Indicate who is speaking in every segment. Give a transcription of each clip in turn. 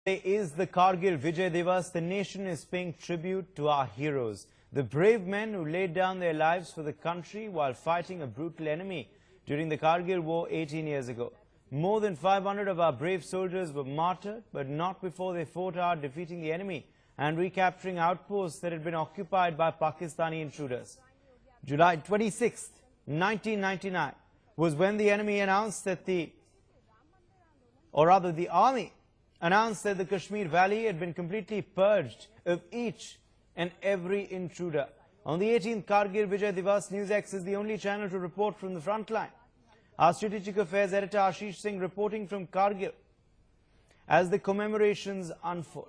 Speaker 1: Today is the Kargil Vijay Diwas. The nation is paying tribute to our heroes, the brave men who laid down their lives for the country while fighting a brutal enemy during the Kargil War 18 years ago. More than 500 of our brave soldiers were martyred, but not before they fought hard, defeating the enemy and recapturing outposts that had been occupied by Pakistani intruders. July 26, 1999 was when the enemy announced that the army announced that the Kashmir Valley had been completely purged of each and every intruder. On the 18th Kargil Vijay Diwas, NewsX is the only channel to report from the front line. Our Strategic Affairs Editor Ashish Singh reporting from Kargil as the commemorations unfold.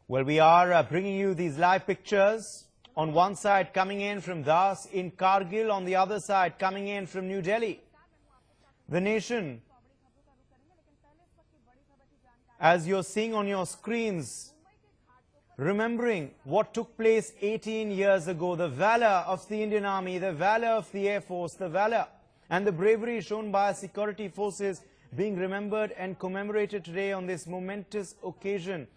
Speaker 1: Well, we are bringing you these live pictures. On one side coming in from Dras in Kargil, on the other side coming in from New Delhi. The nation, as you're seeing on your screens, remembering what took place 18 years ago, the valor of the Indian Army, the valor of the Air Force, the valor and the bravery shown by our security forces being remembered and commemorated today on this momentous occasion.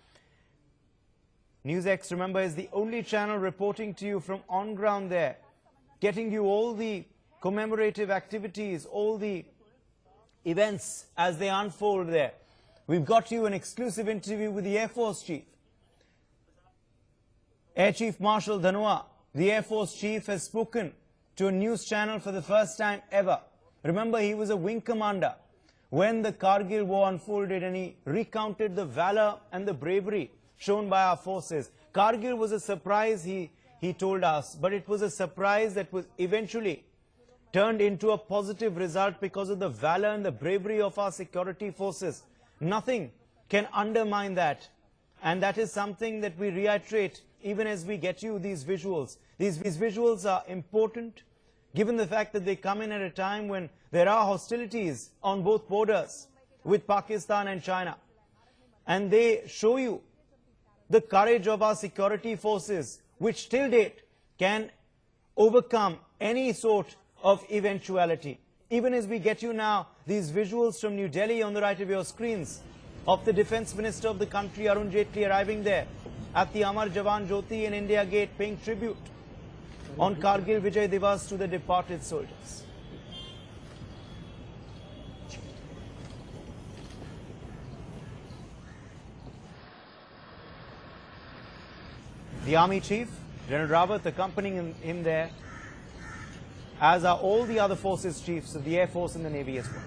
Speaker 1: NewsX, remember, is the only channel reporting to you from on ground there, getting you all the commemorative activities, all the events as they unfold there. We've got you an exclusive interview with the Air Force Chief. Air Chief Marshal Dhanoa, the Air Force Chief, has spoken to a news channel for the first time ever. Remember, he was a wing commander when the Kargil War unfolded, and he recounted the valor and the bravery shown by our forces. Kargil was a surprise, he told us, but it was a surprise that was eventually turned into a positive result because of the valor and the bravery of our security forces. Nothing can undermine that, and that is something that we reiterate even as we get you these visuals. These visuals are important given the fact that they come in at a time when there are hostilities on both borders with Pakistan and China, and they show you the courage of our security forces, which till date can overcome any sort of eventuality. Even as we get you now these visuals from New Delhi on the right of your screens of the Defence Minister of the country, Arun Jaitley, arriving there at the Amar Jawan Jyoti in India Gate, paying tribute on Kargil Vijay Diwas to the departed soldiers. The Army Chief, General Rawat, accompanying him there, as are all the other forces chiefs of the Air Force and the Navy as well.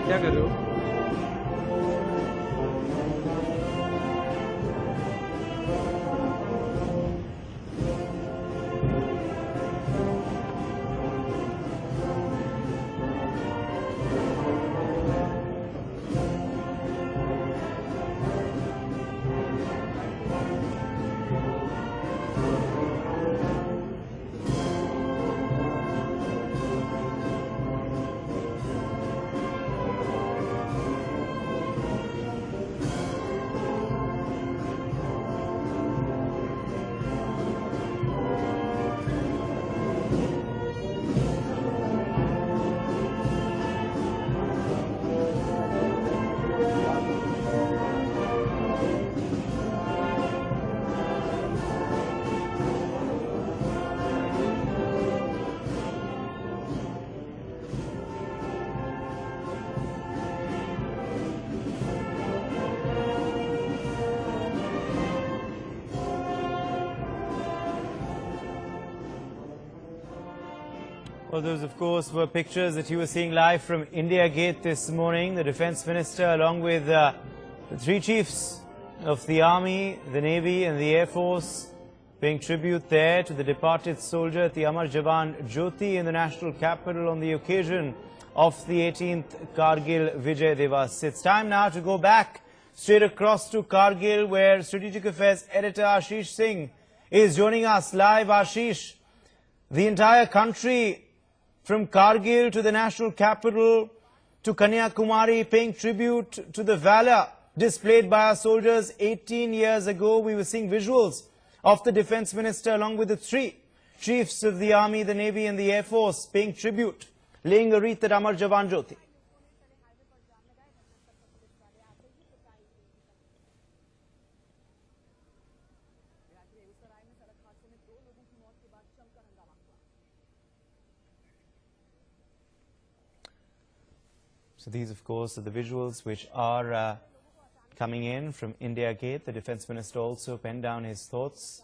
Speaker 2: क्या कर रहे हो?
Speaker 1: Well, those, of course, were pictures that you were seeing live from India Gate this morning. The Defence Minister, along with the three chiefs of the Army, the Navy and the Air Force, paying tribute there to the departed soldier at the Amar Jawan Jyoti in the national capital on the occasion of the 18th Kargil Vijay Diwas. It's time now to go back straight across to Kargil, where Strategic Affairs Editor Ashish Singh is joining us live. Ashish, the entire country, from Kargil to the national capital to Kanyakumari, paying tribute to the valor displayed by our soldiers 18 years ago. We were seeing visuals of the Defence Minister along with the three chiefs of the Army, the Navy and the Air Force paying tribute, laying a wreath at Amar Jawan Jyoti. So these, of course, are the visuals which are coming in from India Gate. The Defence Minister also penned down his thoughts,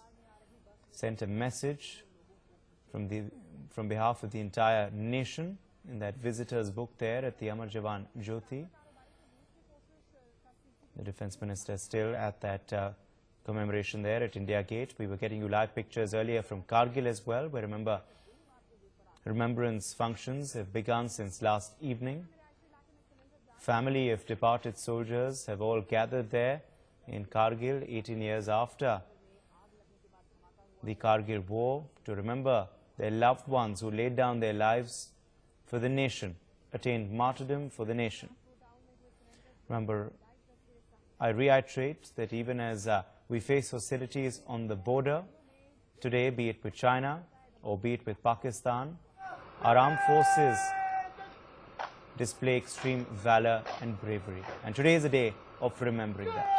Speaker 1: sent a message from behalf of the entire nation in that visitor's book there at the Amar Jawan Jyoti. The Defence Minister still at that commemoration there at India Gate. We were getting you live pictures earlier from Kargil as well, where remembrance functions have begun since last evening. Family of departed soldiers have all gathered there in Kargil 18 years after the Kargil War to remember their loved ones who laid down their lives for the nation, attained martyrdom for the nation. Remember, I reiterate that even as we face hostilities on the border today, be it with China or be it with Pakistan, our armed forces display extreme valor and bravery. And today is a day of remembering that.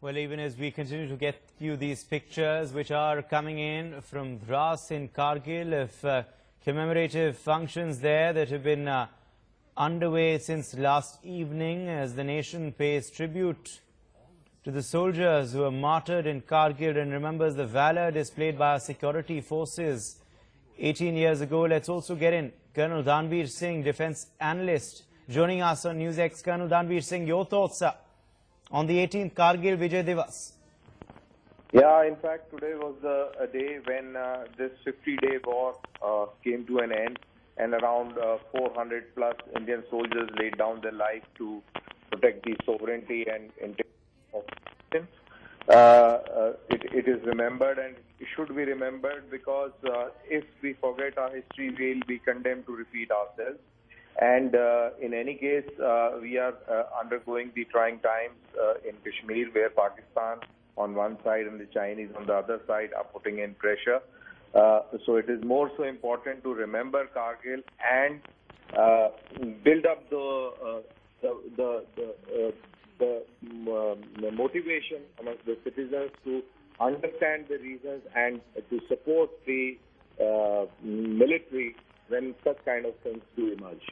Speaker 1: Well, even as we continue to get you these pictures which are coming in from Dras in Kargil of commemorative functions there that have been underway since last evening as the nation pays tribute to the soldiers who were martyred in Kargil and remembers the valor displayed by our security forces 18 years ago. Let's also get in Colonel Dhanveer Singh, defense analyst, joining us on NewsX. Colonel Dhanveer Singh, your thoughts on the 18th Kargil Vijay Diwas?
Speaker 3: Yeah, in fact, today was a day when this 50-day war came to an end, and around 400 plus Indian soldiers laid down their life to protect the sovereignty and integrity of the nation. It is remembered, and it should be remembered, because if we forget our history, we will be condemned to repeat ourselves. And in any case, we are undergoing the trying times in Kashmir, where Pakistan on one side and the Chinese on the other side are putting in pressure. So it is more so important to remember Kargil and build up the motivation among the citizens to understand the reasons and to support the military when such kind of things do emerge.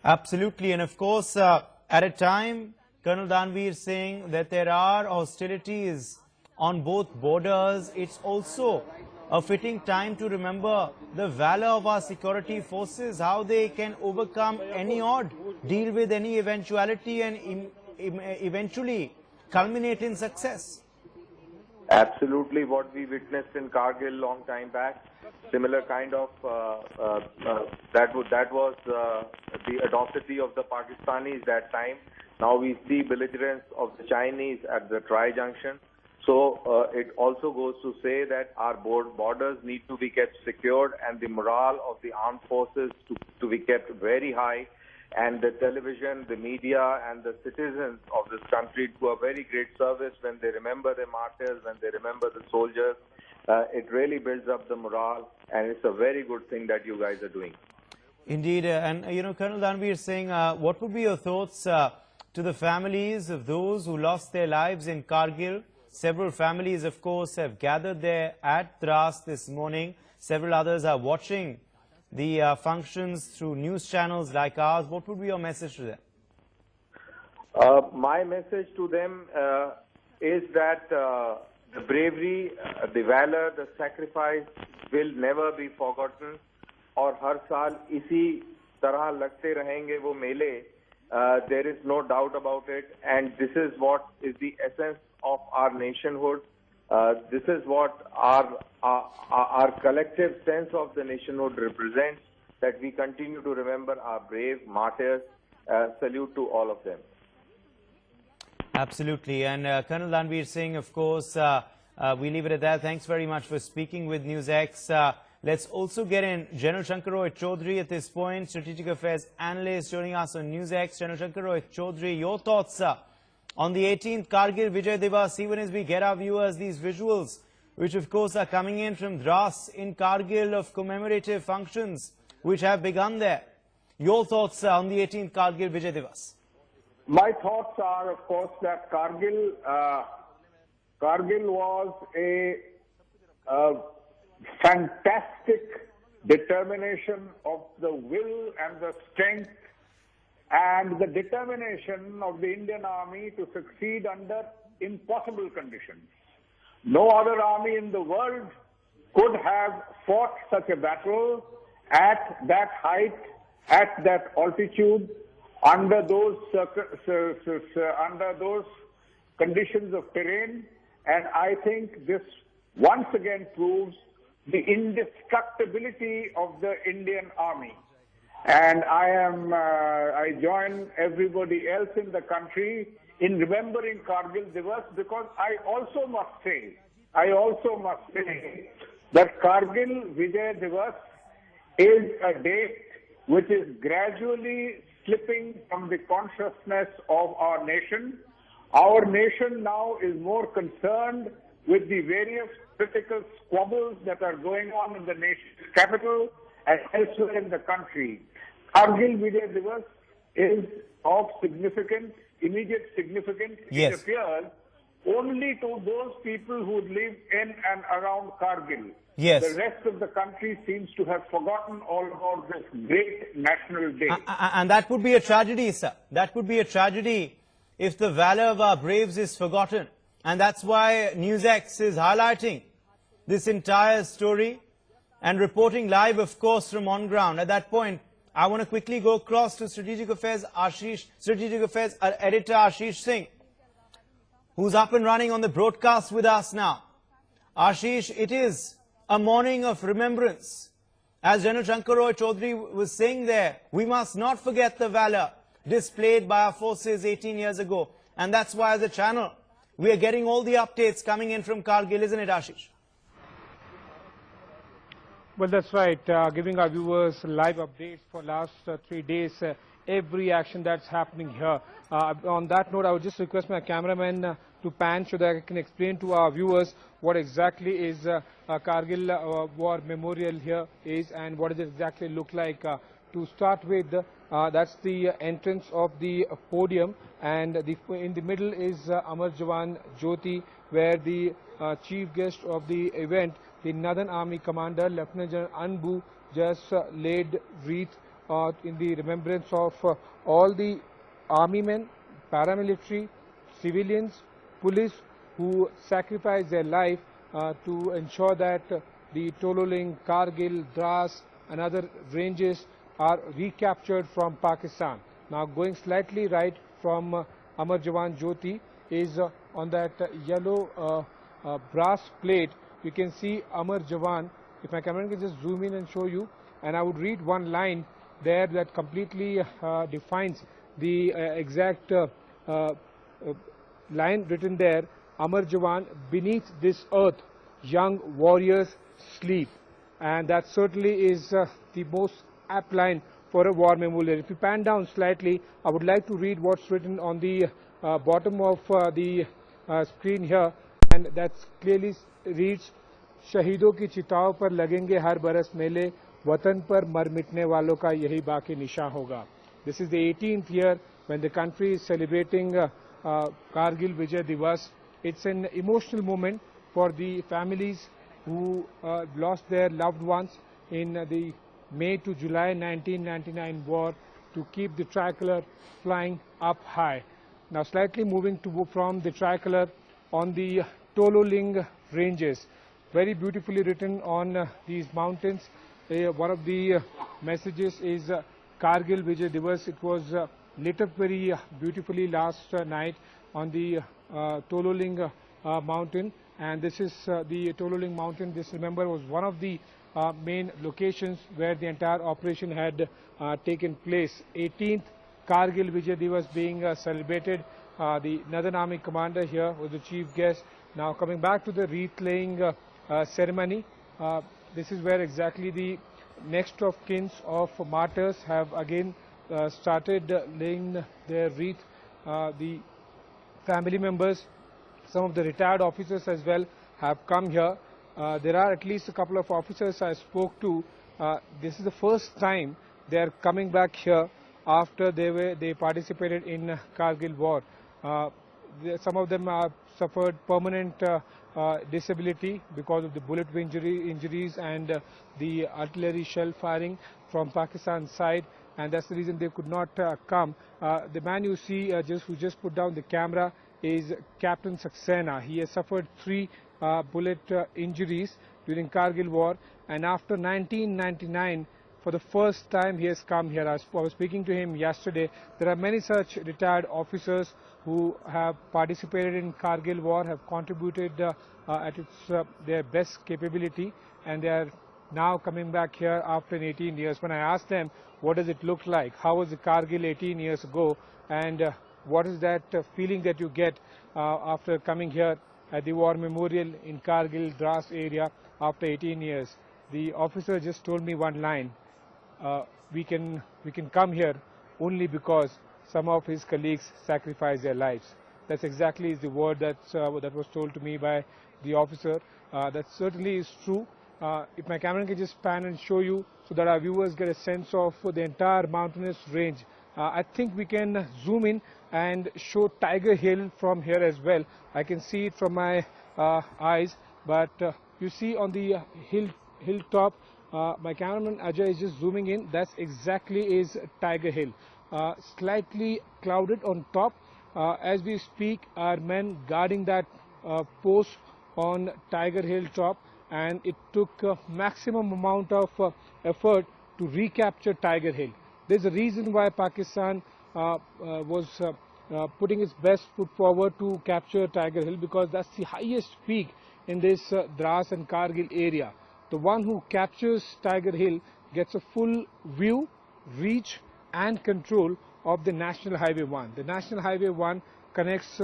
Speaker 1: Absolutely. And of course, at a time, Colonel Dhanveer saying that there are hostilities on both borders, it's also a fitting time to remember the valor of our security forces, how they can overcome any odd, deal with any eventuality and eventually culminate in success.
Speaker 3: Absolutely, what we witnessed in Kargil long time back, similar kind of that was the audacity of the Pakistanis that time. Now we see belligerence of the Chinese at the tri-junction. So it also goes to say that our borders need to be kept secured and the morale of the armed forces to be kept very high. And the television, the media and the citizens of this country do a very great service when they remember their martyrs, when they remember the soldiers. It really builds up the morale, and it's a very good thing that you guys are doing.
Speaker 1: Indeed. Colonel Danveer Singh, what would be your thoughts to the families of those who lost their lives in Kargil? Several families, of course, have gathered there at Dras this morning. Several others are watching the functions through news channels like ours. What would be your message to them?
Speaker 3: My message to them is that the bravery, the valor, the sacrifice will never be forgotten. और हर साल इसी तरह लगते रहेंगे वो मेले. There is no doubt about it, and this is what is the essence of our nationhood. This is what our collective sense of the nationhood represents, that we continue to remember our brave martyrs. Salute to all of them.
Speaker 1: Absolutely. And Colonel Danveer Singh, of course, we leave it at that. Thanks very much for speaking with NewsX. Let's also get in General Shankar Rohit Chaudhary at this point, Strategic Affairs Analyst, joining us on NewsX. General Shankar Rohit Chaudhary, your thoughts on the 18th Kargil Vijay Diwas, even as we get our viewers these visuals, which of course are coming in from Dras in Kargil of commemorative functions which have begun there. Your thoughts on the 18th Kargil Vijay Diwas?
Speaker 4: My thoughts are, of course, that Kargil was a fantastic determination of the will and the strength and the determination of the Indian Army to succeed under impossible conditions. No other army in the world could have fought such a battle at that height, at that altitude, under those conditions of terrain. And I think this once again proves the indestructibility of the Indian Army. And I join everybody else in the country in remembering Kargil Diwas, because I also must say that Kargil Vijay Diwas is a date which is gradually slipping from the consciousness of our nation. Our nation now is more concerned with the various political squabbles that are going on in the nation's capital and elsewhere in the country. Kargil Vijay Diwas is of significance, immediate significance.
Speaker 1: Yes.
Speaker 4: It appears only to those people who live in and around Kargil.
Speaker 1: Yes.
Speaker 4: The rest of the country seems to have forgotten all about this great national day.
Speaker 1: And that would be a tragedy, sir. That would be a tragedy if the valor of our braves is forgotten. And that's why NewsX is highlighting this entire story and reporting live, of course, from on ground. At that point, I want to quickly go across to Strategic Affairs Editor Ashish Singh, who's up and running on the broadcast with us now. Ashish, it is a morning of remembrance. As General Shankar Rohit Chaudhary was saying there, we must not forget the valor displayed by our forces 18 years ago. And that's why, as a channel, we are getting all the updates coming in from Kargil, isn't it, Ashish?
Speaker 2: Well, that's right. Giving our viewers live updates for last 3 days, every action that's happening here. On that note, I would just request my cameraman to pan so that I can explain to our viewers what exactly is Kargil War Memorial here is and what does it exactly look like. To start with, that's the entrance of the podium, and in the middle is Amar Jawan Jyoti, where the chief guest of the event, the Northern Army Commander, Lieutenant General Anbu, just laid wreath in the remembrance of all the army men, paramilitary, civilians, police who sacrificed their life to ensure that the Tololing, Kargil, Dras and other ranges are recaptured from Pakistan. Now going slightly right from Amar Jawan Jyoti is on that yellow brass plate. You can see Amar Jawan. If my camera can just zoom in and show you, and I would read one line there that completely defines the exact line written there, Amar Jawan, beneath this earth, young warriors sleep. And that certainly is the most apt line for a war memorial. If you pan down slightly, I would like to read what's written on the bottom of the screen here, and that clearly reads, शहीदों की चिताओं पर लगेंगे हर बरस मेले, वतन पर मर मिटने वालों का यही बाकी निशान होगा. This is the 18th year when the country is celebrating Kargil Vijay Diwas. It's an emotional moment for the families who lost their loved ones in the May to July 1999 war, to keep the tricolor flying up high. Now slightly moving from the tricolor on the Tololing ranges, very beautifully written on these mountains. One of the messages is Kargil Vijay Diwas. It was lit up very beautifully last night on the Tololing mountain, and this is the Tololing mountain. This, remember, was one of the main locations where the entire operation had taken place. 18th Kargil Vijay Diwas being celebrated. The Northern Army commander here was the chief guest. Now coming back to the wreath laying ceremony, this is where exactly the next of kins of martyrs have again started laying their wreath. The family members, some of the retired officers as well, have come here. There are at least a couple of officers I spoke to. This is the first time they are coming back here after they participated in Kargil War. Some of them have suffered permanent disability because of the bullet injuries and the artillery shell firing from Pakistan's side, and that's the reason they could not come. The man you see who just put down the camera is Captain Saxena. He has suffered 3 bullet injuries during Kargil War, and after 1999, for the first time he has come here. I was speaking to him yesterday. There are many such retired officers who have participated in Kargil War, have contributed at their best capability, and they are now coming back here after 18 years. When I asked them, what does it look like? How was the Kargil 18 years ago? And what is that feeling that you get after coming here at the War Memorial in Kargil, Dras area after 18 years? The officer just told me one line. We can come here only because some of his colleagues sacrificed their lives. That's exactly the word that was told to me by the officer. That certainly is true. If my camera can just pan and show you so that our viewers get a sense of the entire mountainous range. I think we can zoom in and show Tiger Hill from here as well. I can see it from my eyes, but you see on the hilltop, my cameraman Ajay is just zooming in. That's exactly is Tiger Hill. Slightly clouded on top. As we speak, our men guarding that post on Tiger Hill top, and it took a maximum amount of effort to recapture Tiger Hill. There's a reason why Pakistan was putting its best foot forward to capture Tiger Hill, because that's the highest peak in this Dras and Kargil area. The one who captures Tiger Hill gets a full view, reach and control of the National Highway 1. The National Highway 1 connects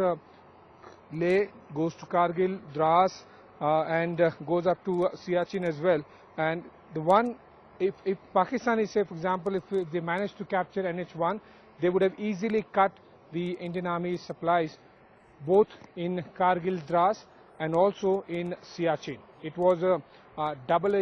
Speaker 2: Leh, goes to Kargil, Dras, and goes up to Siachen as well. And the one, if Pakistani, say for example, if they managed to capture NH1, they would have easily cut the Indian Army supplies both in Kargil, Dras and also in Siachen. It was a double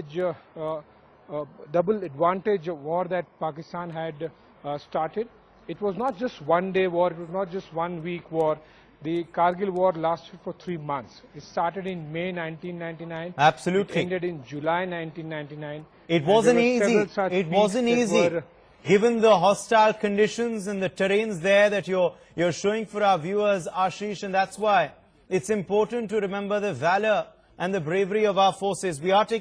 Speaker 2: advantage war that Pakistan had started. It was not just one-day war, it was not just one-week war. The Kargil war lasted for 3 months. It started in May 1999.
Speaker 1: Absolutely.
Speaker 2: It ended in July 1999.
Speaker 1: It wasn't easy. It wasn't easy. Given the hostile conditions and the terrains there that you're showing for our viewers, Ashish, and that's why it's important to remember the valor and the bravery of our forces. We are taking